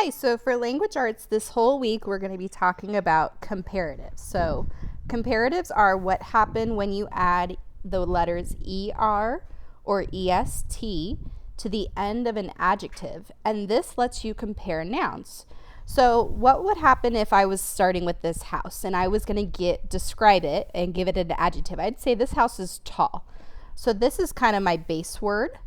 Hi, so for language arts this whole week we're going to be talking about comparatives. So comparatives are what happen when you add the letters ER or EST to the end of an adjective, and this lets you compare nouns. So what would happen if I was starting with this house and I was going to describe it and give it an adjective? I'd say this house is tall. So this is kind of my base word,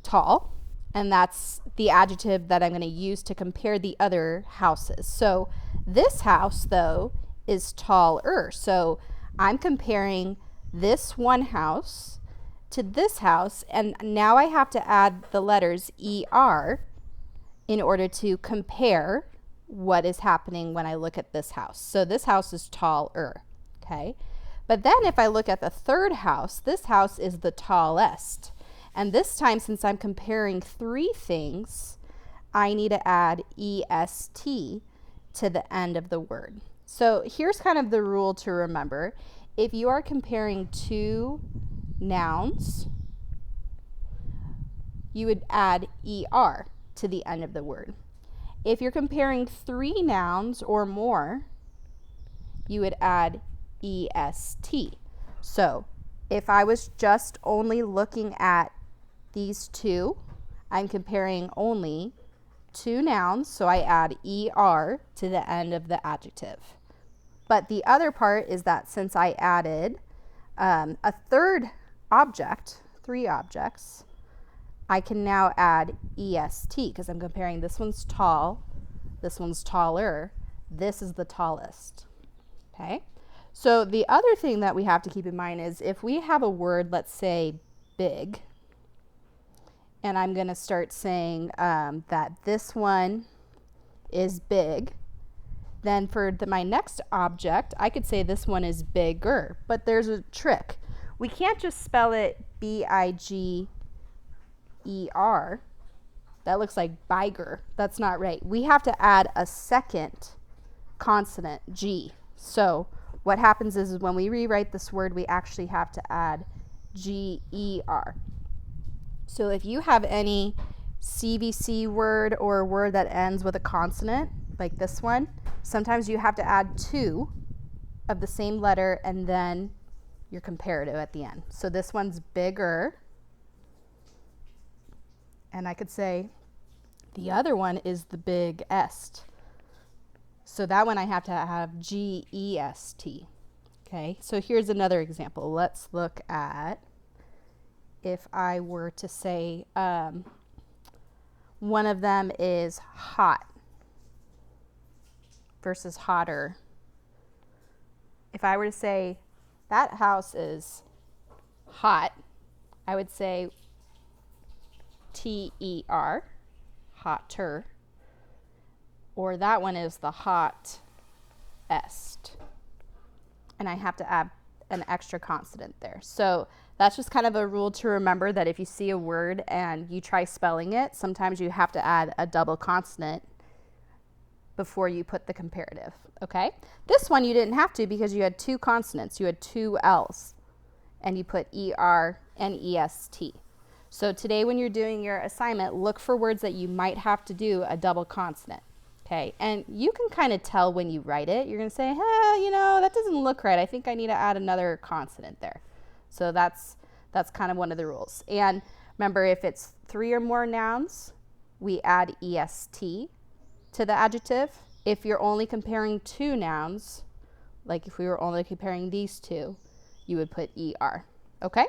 tall. And that's the adjective that I'm going to use to compare the other houses. So this house, though, is taller. So I'm comparing this one house to this house, and now I have to add the letters ER in order to compare what is happening when I look at this house. So this house is taller, okay? But then if I look at the third house, this house is the tallest. And this time, since I'm comparing three things, I need to add EST to the end of the word. So here's kind of the rule to remember. If you are comparing two nouns, you would add ER to the end of the word. If you're comparing three nouns or more, you would add EST. So if I was just only looking at these two, I'm comparing only two nouns, so I add ER to the end of the adjective. But the other part is that since I added a third object, three objects, I can now add EST because I'm comparing this one's tall, this one's taller, this is the tallest. Okay? So the other thing that we have to keep in mind is if we have a word, let's say big, and I'm going to start saying that this one is big, then for my next object, I could say this one is bigger. But there's a trick. We can't just spell it B-I-G-E-R. That looks like biger. That's not right. We have to add a second consonant, G. So what happens is when we rewrite this word, we actually have to add G-E-R. So if you have any CVC word or a word that ends with a consonant, like this one, sometimes you have to add two of the same letter and then your comparative at the end. So this one's bigger, and I could say the other one is the big-est. So that one I have to have G-E-S-T. Okay, so here's another example. Let's look at if I were to say one of them is hot versus hotter. If I were to say that house is hot, I would say T-E-R, hotter, or that one is the hot-est. And I have to add an extra consonant there. So that's just kind of a rule to remember that if you see a word and you try spelling it, sometimes you have to add a double consonant before you put the comparative, okay? This one you didn't have to because you had two consonants. You had two L's, and you put ER and EST. So today when you're doing your assignment, look for words that you might have to do a double consonant, okay? And you can kind of tell when you write it. You're going to say, you know, that doesn't look right. I think I need to add another consonant there. So that's kind of one of the rules. And remember, if it's three or more nouns, we add EST to the adjective. If you're only comparing two nouns, like if we were only comparing these two, you would put ER. Okay?